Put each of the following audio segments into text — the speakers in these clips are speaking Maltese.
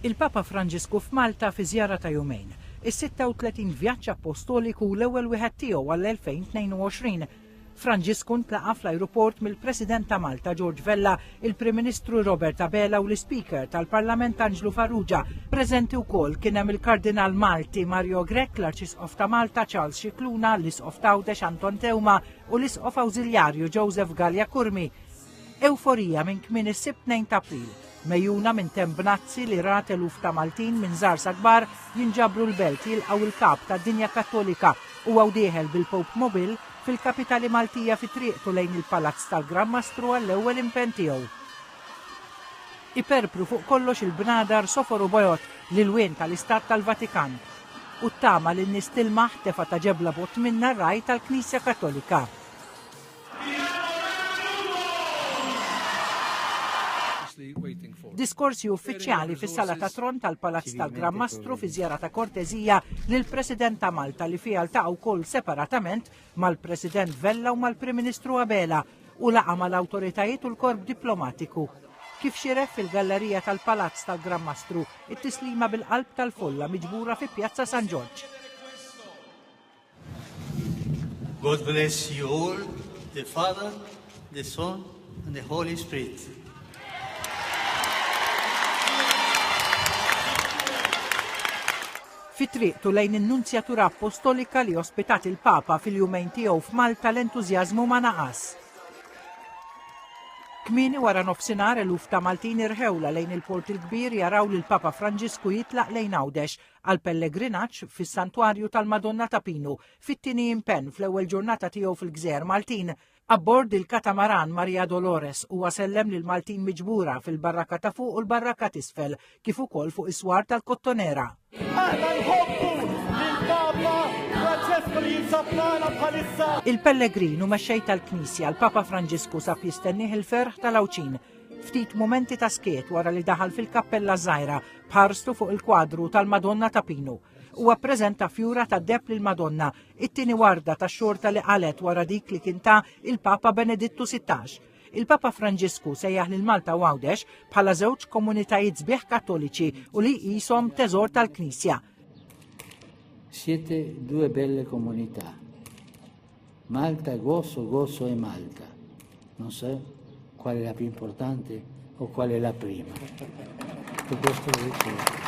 Il-Papa Franġisku f'Malta fi żjara ta' jumejn. Is-36 vjaġġ apostoliku l-ewwel wieħed tiegħu għall-2022. Franġisku ntlaqa fl-ajruport mill-President ta' Malta George Vella, il-Prim Ministru Robert Abela u l-Speaker tal-Parlament Angelo Farrugia. Preżenti wkoll kien hemm il-Kardinal Malti Mario Grech, l-Arċisqof ta' Malta Charles Scicluna, l-Isqof ta' Għawdex Anton Teuma u l-Isqof Awżiljarju Joseph Gallia Kurmi. Euforija minn kmien is-sibt 2 ta' April. Mejjuna minn tembnazzi li rat eluf ta' Maltin minn żgħar sa kbar jinġabru l-belt jilqgħu il-kap tad-dinja Kattolika u għawdieħel bil-Pope Mobil fil-kapitali Maltija fi triqtu lejn il-Palazz tal-Gran Mastru għall-ewwel impenn tiegħu. Iperpru fuq kollox il-bnadar Soforu Bojot l-ilwien tal-Istat tal-Vatikan u ttama li n-nies tilmaħ tefa' ta' ġebla bot minna r-raj tal-Knisja Kattolika. Diskorsi uffiċjali fis-sala ta' Tron tal-Palazz tal-Gran Mastru fi żjara ta' korteżija lill-President ta' Malta li fiha ltaqgħu wkoll separatament mal-President Vella u mal-Prim Ministru Abela u laqa mal-awtoritajiet u l-korp diplomatiku. Kif xiref fil-gallerija tal-Palazz tal-Gran Mastru it-tislima bil-qalb tal-folla miġbura fi Pjazza San Giorgio. God bless you all, the Father, the Son and the Holy Spirit. Fi triqtu lejn in-Nunzjatura Apostolika li ospitat il-Papa fil-jumejn tiegħu f'Malta l-entużjażmu ma naqas. Kmieni wara nofsinhar eluf ta' Maltin irħewla lejn il-Port il-Kbir jaraw li l-Papa Franġisku jitlaq lejn Għawdex għal pellegrinaġġ fis-Santwarju tal-Madonna ta' Pinu fit-tieni impenn fl-ewwel ġurnata tiegħu fil-Gżejjer Maltin. Abbord il-katamaran Maria Dolores huwa sellem lil Maltin miġbura fil-barraka ta' fuq u l-barraka t'isfel kif ukoll fuq is-swar tal-Kottonera. Il-Pellegrinu mexxej tal-Knisja l-Papa Franġisku sab jistennih il-ferħ tal-Awċin. Ftit momenti ta' skiet wara li daħal fil-kappella żgħira bħarstu fuq il-kwadru tal-Madonna ta' Pinu. Huwa ppreżenta fjura ta' deb lil Madonna, it-tieni warda ta' xorta li qalet wara dik li kien ta' il-Papa Benedittu 16. Il-Papa Franġisku sejjaħ lil Malta u Għawdex bħala żewġ komunitajiet sbieħ Kattoliċi u li qishom teżor tal-Knisja. Siete due belle comunità. Malta, Gozo e Malta. Non so qual è la più importante o qual è la prima. Per questo lo dicevo.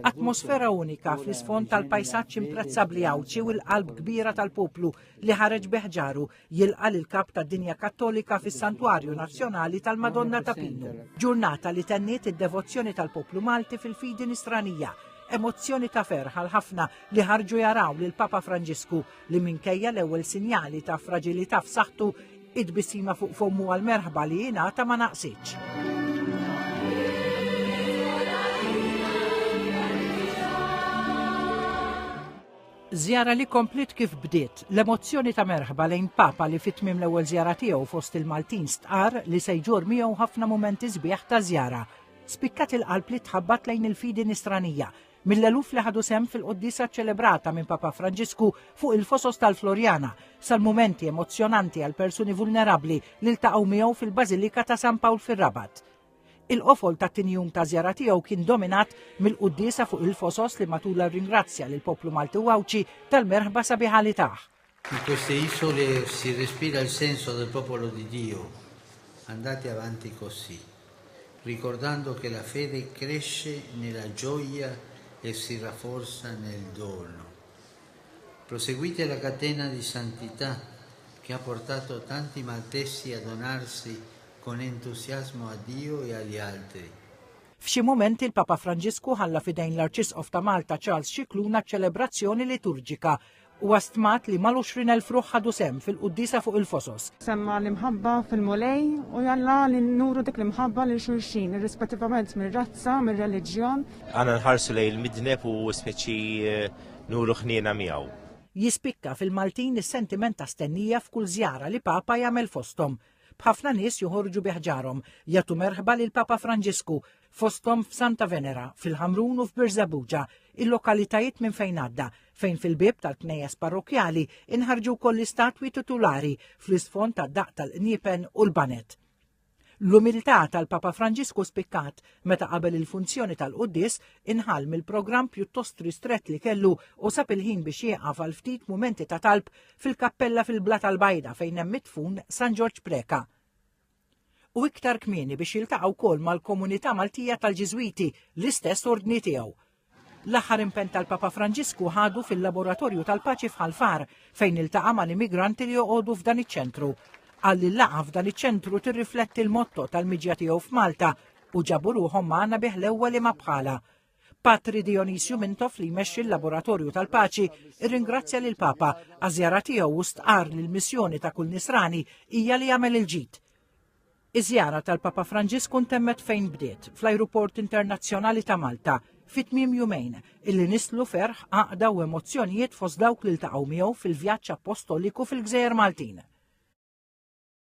Atmosfera unika fl-isfond tal-pajsaġġ imprezzabbli Għawċi u l-qalb kbira tal-poplu li ħareġ beħġaru jilqa' il-kap tad-dinja Kattolika fis-Santwarju Nazzjonali tal-Madonna ta' Pinu. Ġurnata li tenniet id-devozzjoni tal-poplu Malti fil-fidi nisranija. Emozzjoni ta' ferħa ħafna li ħarġu jaraw lil Papa Franġisku li minkejja l-ewwel sinjali ta' fraġilità f'saħħtu id-bissima fuq fommu għal-merħba li jingħata ma naqsitx. Żjara li komplit kif bdiet, l-emozzjoni ta' merħba lejn Papa li fit-tmiem l-ewwel żjara tiegħu fost il-Maltin stqar li se jġur miegħu ħafna mumenti sbieħ ta' żjara. Spikkat il-qalb li tħabbat lejn il-fidi nisranija, mill-eluf li ħadu sehem fil-qoddisa ċċelebrata minn Papa Franġisku fuq il-fosos tal-Florjana, sal-mumenti emozzjonanti għal persuni vulnerabbli li ltaqgħu miegħu fil-Bażilika ta' San Pawl fir-Rabat. Il-qofol ta' tinjum ta' żjara tiegħu kien dominat mill-qudiesa fuq il-fosos li matul ringrazzja lil poplu Malti u Għawċi tal-merħba sabiħa li taħ. In queste isole si respira il senso del popolo di Dio. Andate avanti così, ricordando che la fede cresce nella gioia e si rafforza nel dono. Proseguite la catena di santità che ha portato tanti maltesi a donarsi con entusiasmo a Dio e agli altri. F'xi momenti il-Papa Franġisku ħalla fidejn l-Arċisqof ta' Malta Charles Scicluna ċelebrazzjoni liturġika u għastmat li mal-20,000 ruħ ħadu sem fil-quddisa fuq il-fosos. Semma l-imħabba fil-mulej u jalla li nuru dik l-imħabba li xulxin, rispettivament mir-razza, mir-reliġjon. Għana nħarsu lej il-midneb u speċi nuru ħniena miegħu. Jispikka fil-Maltin is-sentiment ta' stennija f'kull żjara li Papa jagħmel fosthom. B'ħafna nies joħorġu biħġarhom jagħtu merħba lil Papa Franġisku fosthom f'Santa Venera, fil-Ħamrun u f'Birżebbuġa, il-lokalitajiet minn fejn għadda, fejn fil-bib tal-knejjes parrokjali inħarġu wkoll l-istatwi titolari fl-isfond tad-daq tal-Qniepen u l-Banet. L-umiltà tal-Papa Franġisku spikkat meta qabel il-funzjoni tal-Qudies inħall mill-programm pjuttost ristret li kellu u sab il-ħin biex jieqaf għal ftit mumenti ta' talb fil-kappella fil-Bla tal-Bajda fejn hemm mitfun San George Preka. U iktar kmieni biex jiltaqgħu wkoll mal-komunità Maltija tal-Ġiżwiti l-istess ordni tiegħu. L-aħħar impenn tal-Papa Franġisku ħadu fil-laboratorju tal-Paċi f'Ħalfar fejn iltaqa' mal-immigranti li joqogħdu f'dan iċ-ċentru. Għalli l-laqgħa f'dan iċ-ċentru tirrifletti l-motto tal-miġja tiegħu f'Malta u ġabu ruhom magħna bih l-ewwel imma bħala. Patri Dionisju Mintoff li jmexxi l-laboratorju tal-Paċi irringrazzja lil Papa għaż-żjara tiegħu u stqar li l-missjoni ta' kull nisrani hija li jagħmel il-ġid. Iż-żjara tal-Papa Franġisku ntemmet fejn bdiet fl-Ajruport Internazzjonali ta' Malta fit-tmiem jumejn illi nislu ferħ għaqda u emozzjonijiet fost dawk li ltaqgħu miegħu fil-vjaġġ apostoliku fil-Gżejjer Maltin.